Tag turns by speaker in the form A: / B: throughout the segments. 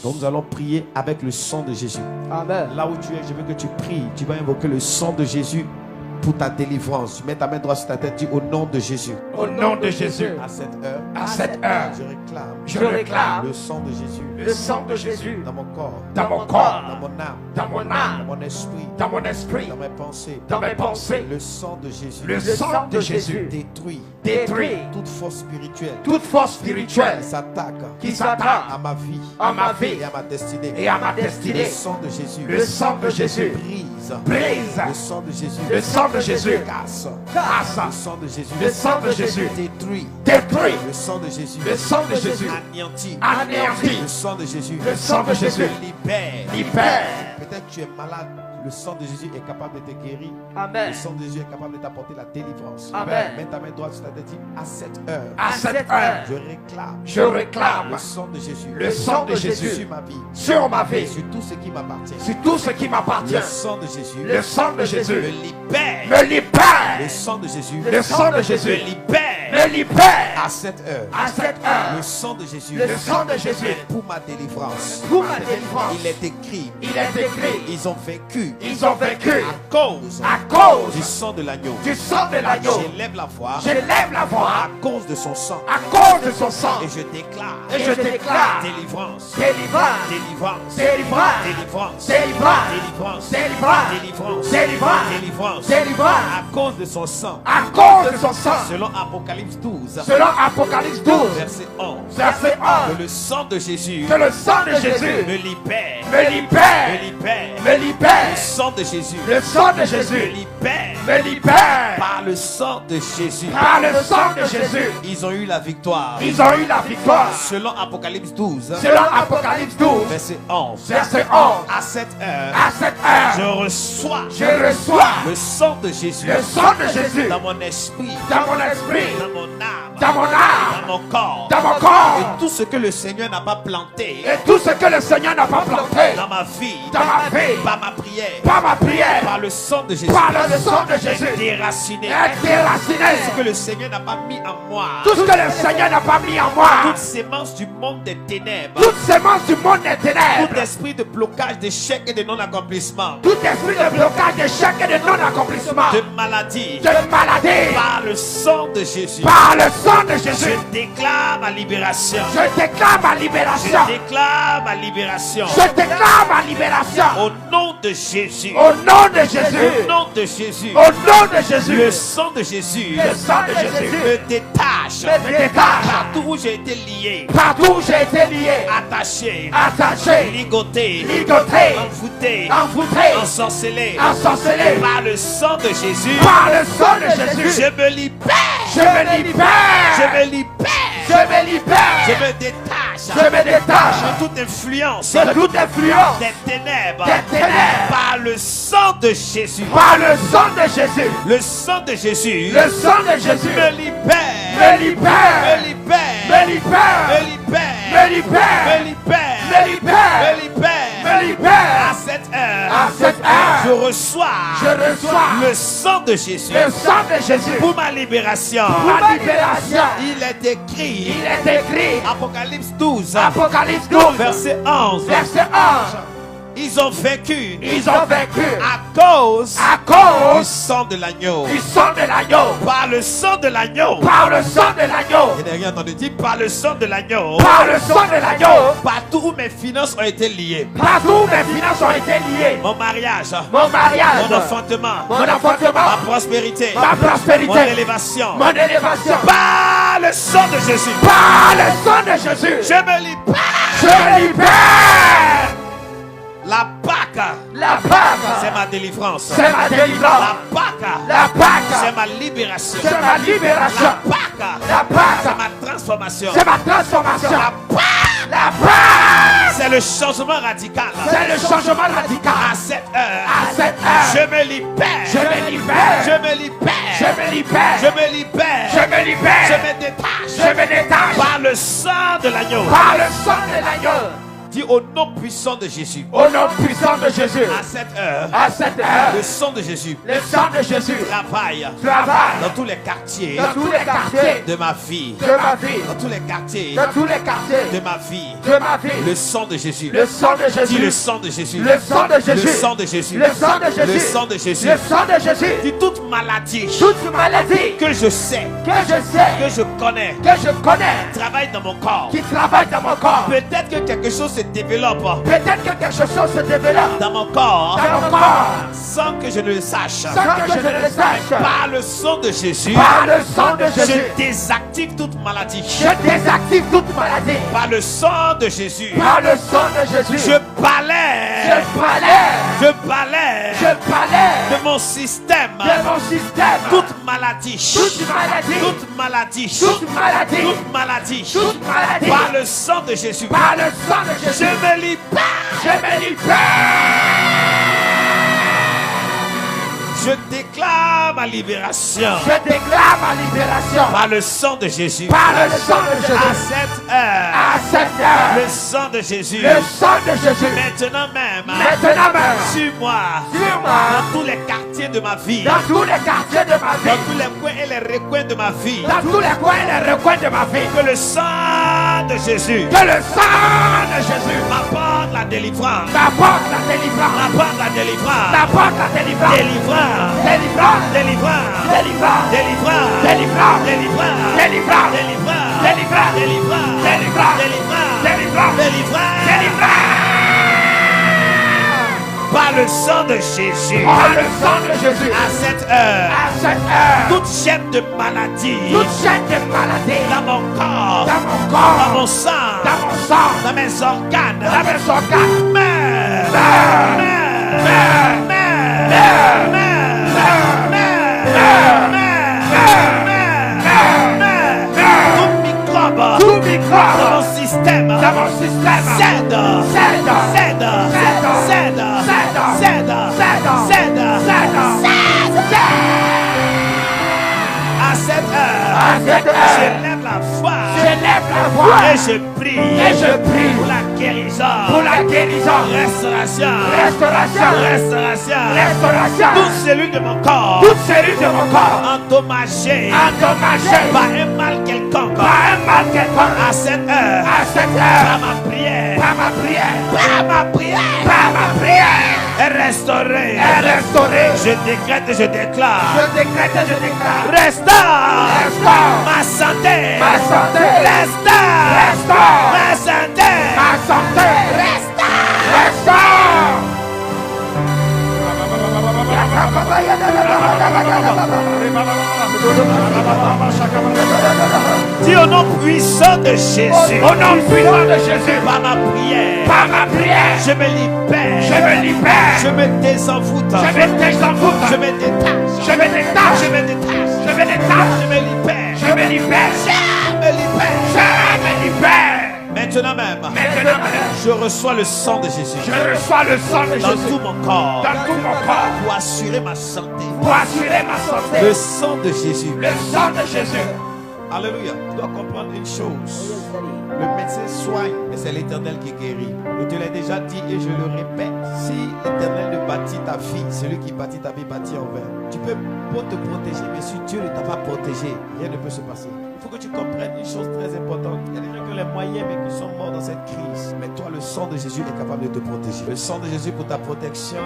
A: Donc nous allons prier avec le sang de Jésus.
B: Amen.
A: Là où tu es, je veux que tu pries. Tu vas invoquer le sang de Jésus pour ta délivrance. Tu mets ta main droite sur ta tête, dis au nom de Jésus.
B: Au nom de Jésus.
A: À cette heure,
B: je réclame
A: le sang de Jésus.
B: Le sang de Jésus
A: Dans mon corps,
B: dans mon corps,
A: dans mon âme,
B: dans mon âme,
A: dans mon esprit,
B: dans mon esprit,
A: dans mes pensées.
B: dans mes pensées.
A: Le sang de Jésus.
B: Le sang de Jésus
A: détruit
B: toute
A: force spirituelle
B: force spirituelle
A: qui s'attaque
B: à
A: ma vie
B: vie
A: et à ma destinée.
B: et à ma destinée.
A: Le sang de Jésus.
B: Le sang de Jésus brise.
A: Le sang de Jésus.
B: Le sang de Jésus
A: casse.
B: casse.
A: Le sang de Jésus.
B: Le sang de Jésus
A: détruit.
B: détruit.
A: Le sang de Jésus.
B: Le sang de Jésus
A: anéantit.
B: anéantit.
A: Le sang de Jésus.
B: Le sang de Jésus
A: libère.
B: libère.
A: Peut-être que tu es malade. Le sang de Jésus est capable de te guérir.
B: Amen.
A: Le sang de Jésus est capable de t'apporter la délivrance.
B: Amen.
A: Mets ta main droite sur ta tête. Dis à cette heure.
B: À cette heure,
A: Je réclame
B: le
A: sang de Jésus.
B: le sang de Jésus
A: sur ma vie.
B: sur ma vie,
A: Sur tout ce qui m'appartient.
B: sur tout ce qui m'appartient.
A: Le sang de Jésus.
B: Le sang de Jésus
A: me libère.
B: me libère.
A: Le sang de Jésus.
B: Le sang de Jésus
A: me libère.
B: me libère.
A: À cette heure.
B: À cette heure,
A: Le sang de Jésus.
B: le sang de Jésus
A: est pour ma délivrance.
B: pour ma délivrance.
A: Il est écrit.
B: Il est écrit.
A: Ils ont vaincu.
B: Ils ont vaincu
A: À cause
B: à cause
A: du sang de l'agneau.
B: du sang de l'agneau.
A: J'élève la voix.
B: J'élève la
A: À
B: voix
A: cause de son sang.
B: à cause de son sang.
A: Et je déclare.
B: Et je déclare
A: Délivrance.
B: délivrance,
A: Délivrance.
B: délivrance,
A: Délivrance.
B: délivrance,
A: Délivrance.
B: délivrance,
A: Délivrance.
B: délivrance,
A: Délivrance.
B: délivrance,
A: À cause de son sang.
B: à cause de son sang.
A: Selon Apocalypse 12.
B: Selon Apocalypse 12,
A: Verset 11.
B: verset 11,
A: Que le sang de Jésus
B: que le sang de Jésus
A: me libère.
B: me libère,
A: Me libère.
B: me libère.
A: Le sang de Jésus
B: Le sang de
A: me
B: Jésus
A: libère.
B: me libère.
A: Par le sang de Jésus.
B: Par le sang de Jésus,
A: Ils ont eu la victoire.
B: ils ont eu la victoire.
A: Selon Apocalypse 12.
B: Selon Apocalypse 12,
A: Verset 11.
B: verset 11,
A: À cette heure,
B: à cette heure,
A: je reçois
B: je reçois
A: le sang de Jésus
B: le sang de Jésus
A: dans mon esprit,
B: dans mon esprit,
A: dans mon âme,
B: dans mon âme,
A: dans mon corps.
B: dans mon corps.
A: Et tout ce que le Seigneur n'a pas planté
B: Et tout ce que le Seigneur n'a pas planté
A: dans ma vie,
B: dans ma vie,
A: par ma prière,
B: par ma prière,
A: par le sang de Jésus,
B: par le sang de Jésus,
A: déraciné.
B: est déraciné.
A: Ce que le Seigneur n'a pas mis en moi,
B: Tout ce que le Seigneur n'a pas mis en moi,
A: toute sémence du monde des ténèbres,
B: toute sémence du monde des
A: tout
B: ténèbres,
A: esprit de blocage, d'échec et de non-accomplissement,
B: tout esprit de blocage, d'échec et de non-accomplissement,
A: de maladie,
B: de maladie,
A: par le sang de Jésus,
B: par le sang de Jésus,
A: je déclare ma libération.
B: je déclare ma libération.
A: Je déclare ma libération.
B: Je déclare ma libération.
A: Au nom de Jésus.
B: Au nom de Jésus.
A: Au nom de Jésus.
B: Au nom de Jésus.
A: Le sang de Jésus
B: Le sang de Jésus
A: me détache.
B: me détache.
A: Partout où j'ai été lié,
B: Partout où j'ai été lié,
A: attaché,
B: attaché,
A: ligoté,
B: ligoté,
A: envoûté,
B: envoûté,
A: ensorcelé,
B: ensorcelé,
A: par le sang de Jésus.
B: par le sang de Jésus.
A: Je me libère.
B: Je me libère.
A: Je me libère.
B: Je me libère.
A: Je me détache
B: Je me détache
A: de toute influence
B: de toute influence
A: des ténèbres,
B: des ténèbres
A: par le sang de Jésus.
B: par le sang de Jésus.
A: Le sang de Jésus
B: Le sang de Jésus
A: me libère,
B: me libère,
A: me libère,
B: me libère,
A: me libère,
B: me libère,
A: me libère,
B: me libère,
A: me libère.
B: me libère.
A: À cette heure,
B: À cette heure,
A: je reçois
B: je
A: le sang de Jésus
B: le sang de Jésus
A: pour ma libération.
B: pour ma libération.
A: Il est écrit,
B: Il est écrit,
A: Apocalypse 12,
B: Apocalypse 12,
A: verset 11.
B: verset 11,
A: Ils ont vaincu
B: ils ont vaincu
A: à cause
B: à
A: du
B: cause
A: sang de l'agneau.
B: du sang de l'agneau.
A: Par le sang de l'agneau.
B: Par le sang de l'agneau.
A: Je n'ai rien entendu dire par le sang de l'agneau.
B: Par le sang de l'agneau.
A: Partout où mes finances ont été liées.
B: Partout où mes finances ont été liées.
A: Mon mariage,
B: Mon mariage,
A: mon enfantement,
B: mon
A: ma
B: enfantement,
A: prospérité,
B: ma prospérité,
A: mon élévation.
B: mon élévation.
A: Par le sang de Jésus.
B: Par le sang de Jésus.
A: Je me libère.
B: Je me libère.
A: La Pâque,
B: La Pâque,
A: c'est ma délivrance.
B: c'est ma délivrance.
A: La Pâque,
B: La
A: c'est
B: Pâque,
A: ma libération.
B: c'est ma libération.
A: La Pâque,
B: La Pâque,
A: c'est ma transformation.
B: c'est ma transformation.
A: La Pâque,
B: La Pâque,
A: c'est le changement radical.
B: c'est le changement radical.
A: À cette heure,
B: À cette heure,
A: je me libère.
B: je me libère.
A: Je me libère.
B: Je me libère.
A: Je me libère.
B: Je me libère.
A: Je me détache.
B: Je me détache
A: Par le sang de l'agneau.
B: par le sang de l'agneau.
A: Dis au nom puissant de Jésus.
B: Au nom puissant de Jésus.
A: À cette heure.
B: À cette heure.
A: Le sang de Jésus.
B: Le sang de Jésus.
A: Travaille.
B: Travaille.
A: Dans tous les quartiers.
B: Dans tous les quartiers.
A: De ma vie.
B: De ma vie.
A: Dans tous les quartiers.
B: Dans tous les quartiers.
A: De ma vie.
B: De ma vie.
A: Le sang de Jésus.
B: Le sang de Jésus.
A: Dis le sang de Jésus.
B: Le sang de Jésus.
A: Le sang de Jésus.
B: Le sang de Jésus.
A: Le sang de Jésus.
B: Le sang de Jésus.
A: Dis toute maladie.
B: Toute maladie.
A: Que je sais.
B: Que je sais.
A: Que je connais.
B: Que je connais.
A: Travaille dans mon corps.
B: Qui travaille dans mon corps.
A: Peut-être que quelque chose se développe.
B: Peut-être que quelque chose se développe.
A: Dans mon corps.
B: Dans mon corps.
A: Sans que je ne le sache.
B: Sans que je ne le sache.
A: Par le sang de Jésus.
B: Par le sang de Jésus.
A: Je désactive toute maladie.
B: Je désactive toute maladie.
A: Par le sang de Jésus.
B: Par le sang de Jésus.
A: Je balaie.
B: Je balaie.
A: Je balaie.
B: Je balaie.
A: De mon système.
B: De mon système.
A: Toute maladie.
B: Toute maladie.
A: Toute maladie.
B: Toute maladie.
A: Toute maladie.
B: Toute maladie.
A: Par le sang de Jésus.
B: Par le sang de
A: Je
B: Jésus.
A: me libère.
B: Je me libère.
A: Je déclare ma libération.
B: Je déclare ma libération.
A: Par le sang de Jésus.
B: Par le sang de
A: À
B: Jésus.
A: cette heure.
B: À cette heure.
A: Le sang de Jésus.
B: Le sang de Jésus.
A: Maintenant même.
B: Maintenant même.
A: Sur moi.
B: Sur moi.
A: Dans tous les quartiers de ma vie.
B: Dans tous les quartiers de ma
A: Dans
B: vie.
A: tous les coins et les recoins de ma vie.
B: Dans tous les coins et les recoins de ma vie.
A: Que le sang de Jésus.
B: Que le sang de Jésus
A: m'apporte la délivrance.
B: m'apporte la délivrance.
A: M'apporte la délivrance.
B: M'apporte la délivrance.
A: Délivrance.
B: Délivrance.
A: Délivrance.
B: Délivrance.
A: Délivrance.
B: Délivrance.
A: Délivrance.
B: Délivrance.
A: Délivrance.
B: Délivrance.
A: Délivrance.
B: Délivrance.
A: Délivrance.
B: Délivrance.
A: Délivrance.
B: Délivrance.
A: Par le sang de Jésus.
B: Par le sang de Jésus.
A: À cette heure.
B: À cette heure.
A: Toute chaîne de maladie.
B: Toute chaîne de maladie.
A: Dans mon corps.
B: Dans mon corps.
A: Dans mon sang.
B: Dans mon sang.
A: Dans mes organes.
B: Dans mes organes.
A: Meurs.
B: Meurs.
A: Meurs.
B: Meurs.
A: Meurs.
B: Meurs. Tout microbe
A: dans mon système, cède, à cette heure, je lève la voix et je prie pour la guérison, restauration, toute cellule de mon corps endommagée par un mal quelconque, à cette heure, par ma prière, est restaurée. Je décrète et je déclare. Restaure ma santé. Restaure ma santé. Dis au nom puissant de Jésus. Par ma prière. Je me libère. Je me désenvoûte. Je me détache. Je me libère. Maintenant même, je reçois le sang de Jésus. Dans tout mon corps. Pour assurer ma santé. Le sang de Jésus. Alléluia. Tu dois comprendre une chose. Le médecin soigne, mais c'est l'Éternel qui guérit. Je te l'ai déjà dit et je le répète. Si l'Éternel ne bâtit ta vie, celui qui bâtit ta vie bâtit en vain. Tu peux pas te protéger, mais si Dieu ne t'a pas protégé, rien ne peut se passer. Il faut que tu comprennes une chose très importante. Il y a des gens qui ont les moyens, mais qui sont morts dans cette crise. Mais toi, le sang de Jésus est capable de te protéger. Le sang de Jésus pour ta protection.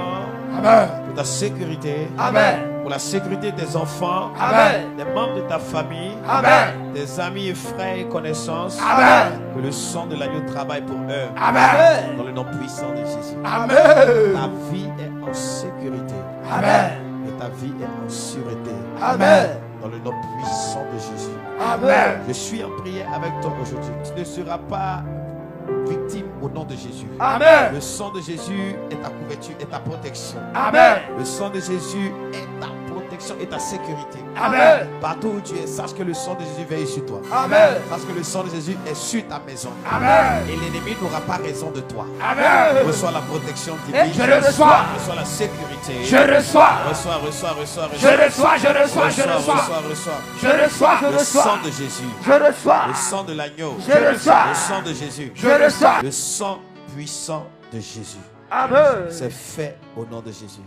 B: Amen.
A: Pour ta sécurité.
B: Amen.
A: Pour la sécurité des enfants.
B: Amen.
A: Des membres de ta famille.
B: Amen.
A: Des amis et frères et connaissances.
B: Amen.
A: Que le sang de l'agneau travaille pour eux.
B: Amen.
A: Dans le nom puissant de Jésus.
B: Amen.
A: Ta vie est en sécurité.
B: Amen.
A: Et ta vie est en sûreté.
B: Amen.
A: Dans le nom puissant de Jésus.
B: Amen.
A: Je suis en prière avec toi aujourd'hui. Tu ne seras pas victime au nom de Jésus.
B: Amen.
A: Le sang de Jésus est ta couverture et ta protection.
B: Amen.
A: Le sang de Jésus est ta protection et ta sécurité.
B: Amen.
A: Partout où tu es, sache que le sang de Jésus veille sur toi.
B: Amen.
A: Parce que le sang de Jésus est sur ta maison.
B: Amen.
A: Et l'ennemi n'aura pas raison de toi.
B: Amen.
A: Reçois la protection divine.
B: Je le reçois.
A: Reçois la sécurité.
B: Je reçois.
A: Reçois. Le sang de Jésus.
B: Je reçois.
A: Le sang de l'agneau.
B: Je reçois.
A: Le sang de Jésus.
B: Je reçois.
A: Le sang puissant de Jésus.
B: Amen.
A: C'est fait au nom de Jésus.